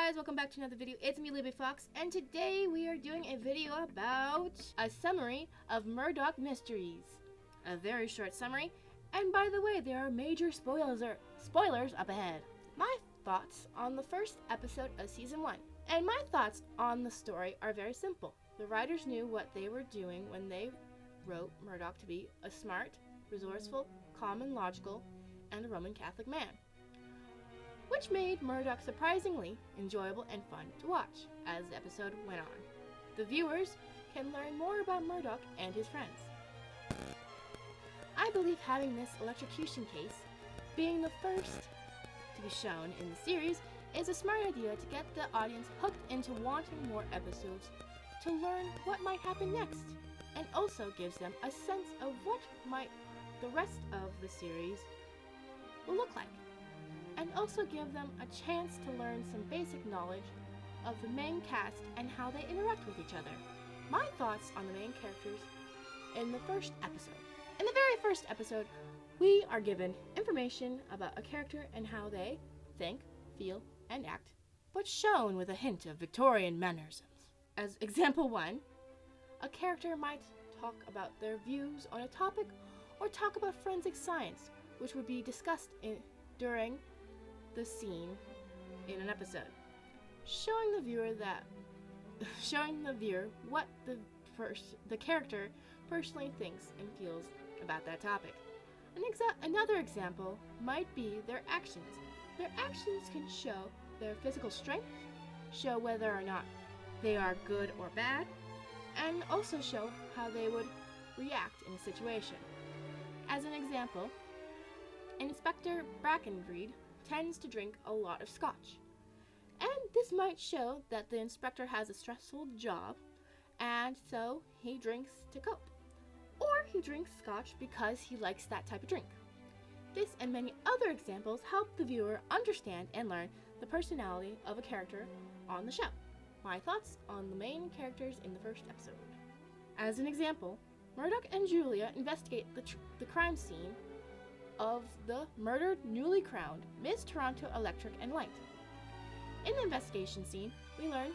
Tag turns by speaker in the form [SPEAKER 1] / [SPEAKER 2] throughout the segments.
[SPEAKER 1] guys, welcome back to another video. It's me, Libby Fox, and today we are doing a video about a summary of Murdoch Mysteries. A very short summary, and by the way, there are major spoilers up ahead. My thoughts on the first episode of Season 1. And my thoughts on the story are very simple. The writers knew what they were doing when they wrote Murdoch to be a smart, resourceful, calm and logical, and a Roman Catholic man, which made Murdoch surprisingly enjoyable and fun to watch as the episode went on. The viewers can learn more about Murdoch and his friends. I believe having this electrocution case being the first to be shown in the series is a smart idea to get the audience hooked into wanting more episodes to learn what might happen next, and also gives them a sense of what might the rest of the series will look like, and also give them a chance to learn some basic knowledge of the main cast and how they interact with each other. My thoughts on the main characters in the first episode. In the very first episode, we are given information about a character and how they think, feel, and act, but shown with a hint of Victorian mannerisms. As example 1, a character might talk about their views on a topic or talk about forensic science, which would be discussed during the scene in an episode, showing the viewer what the character personally thinks and feels about that topic. Another example might be their actions. Their actions can show their physical strength, show whether or not they are good or bad, and also show how they would react in a situation. As an example, Inspector Brackenreed tends to drink a lot of scotch, and this might show that the inspector has a stressful job, and so he drinks to cope, or he drinks scotch because he likes that type of drink. This and many other examples help the viewer understand and learn the personality of a character on the show. My thoughts on the main characters in the first episode. As an example, Murdoch and Julia investigate the crime scene of the murdered, newly crowned Miss Toronto Electric and Light. In the investigation scene, we learn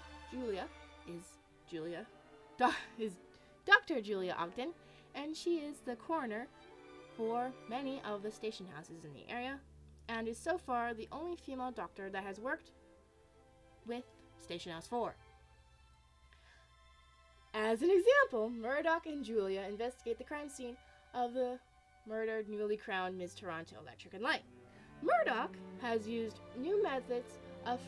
[SPEAKER 1] is Dr. Julia Ogden, and she is the coroner for many of the station houses in the area, and is so far the only female doctor that has worked with Station House 4. As an example, Murdoch and Julia investigate the crime scene of the murdered, newly crowned Miss Toronto Electric and Light. Murdoch has used new methods of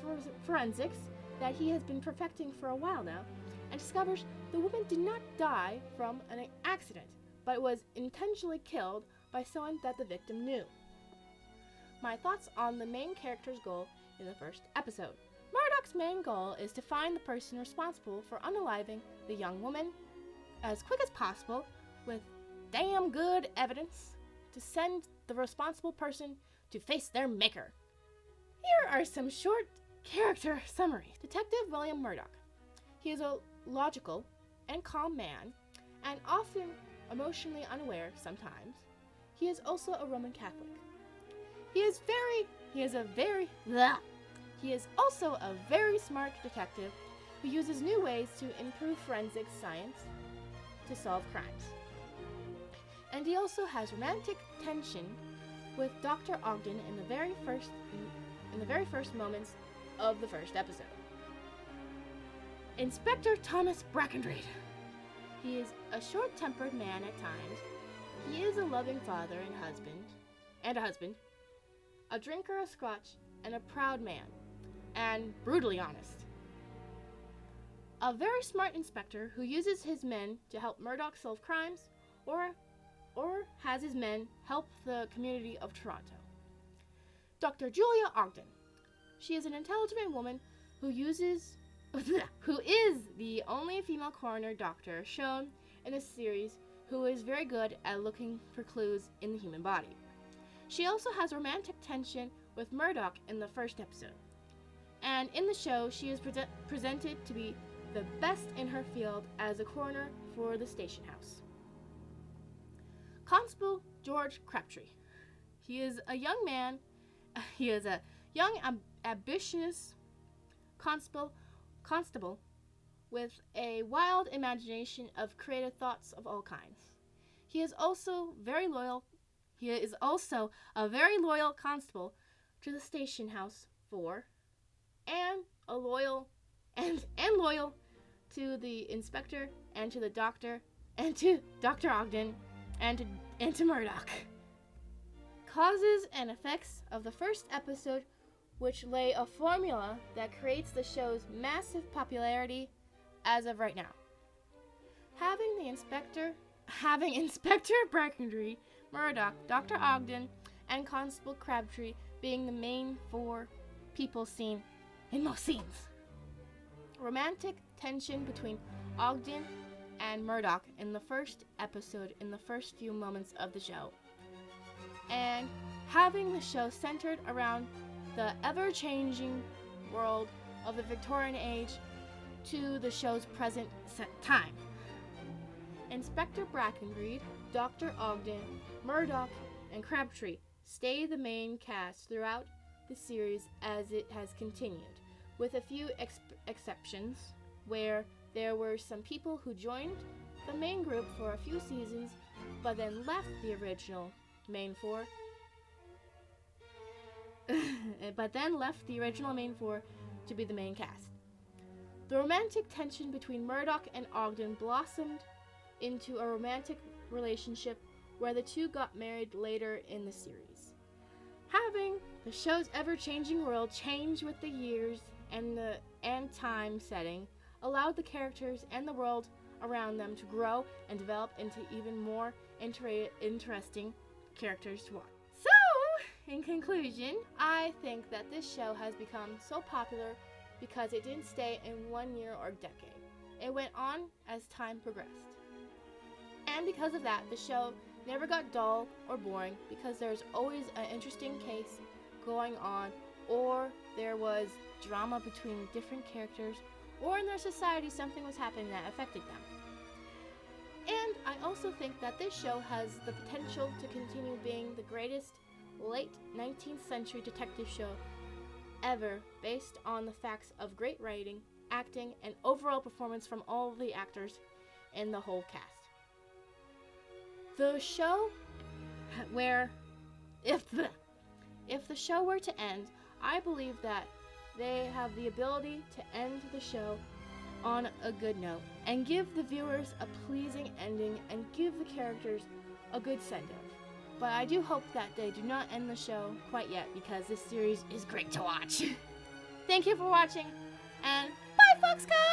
[SPEAKER 1] forensics that he has been perfecting for a while now, and discovers the woman did not die from an accident, but was intentionally killed by someone that the victim knew. My thoughts on the main character's goal in the first episode. Murdoch's main goal is to find the person responsible for unaliving the young woman as quick as possible with damn good evidence to send the responsible person to face their maker. Here are some short character summaries. Detective William Murdoch. He is a logical and calm man, and often emotionally unaware sometimes. He is also a Roman Catholic. He is also a very smart detective who uses new ways to improve forensic science to solve crimes. And he also has romantic tension with Dr. Ogden in the very first moments of the first episode. Inspector Thomas Brackenreed. He is a short-tempered man at times. He is a loving father and a husband, a drinker of scotch, and a proud man, and brutally honest. A very smart inspector who uses his men to help Murdoch solve crimes, or has his men help the community of Toronto. Dr. Julia Ogden. She is an intelligent woman who is the only female coroner doctor shown in the series who is very good at looking for clues in the human body. She also has romantic tension with Murdoch in the first episode. And in the show, she is presented to be the best in her field as a coroner for the station house. Constable George Crabtree. He is a young, ambitious constable with a wild imagination of creative thoughts of all kinds. He is also very loyal. He is also a very loyal constable to the station house 4, and loyal to the inspector and to the doctor and to Dr. Ogden and to Murdoch. Causes and effects of the first episode, which lay a formula that creates the show's massive popularity as of right now. Having Inspector Brackenbury, Murdoch, Dr. Ogden, and Constable Crabtree being the main 4 people seen in most scenes. Romantic tension between Ogden and Murdoch in the first episode, in the first few moments of the show. And having the show centered around the ever-changing world of the Victorian age to the show's present time. Inspector Brackenbury, Dr. Ogden, Murdoch, and Crabtree stay the main cast throughout the series as it has continued, with a few exceptions where there were some people who joined the main group for a few seasons but then left the original main 4 to be the main cast. The romantic tension between Murdoch and Ogden blossomed into a romantic relationship where the two got married later in the series. Having the show's ever-changing world change with the years and time setting allowed the characters and the world around them to grow and develop into even more interesting characters to watch. So, in conclusion, I think that this show has become so popular because it didn't stay in one year or decade. It went on as time progressed. And because of that, the show never got dull or boring because there's always an interesting case going on, or there was drama between different characters, or in their society something was happening that affected them. And I also think that this show has the potential to continue being the greatest late 19th century detective show ever, based on the facts of great writing, acting, and overall performance from all the actors in the whole cast. The show if the show were to end, I believe that they have the ability to end the show on a good note and give the viewers a pleasing ending and give the characters a good send-off. But I do hope that they do not end the show quite yet because this series is great to watch. Thank you for watching, and bye, Foxcats!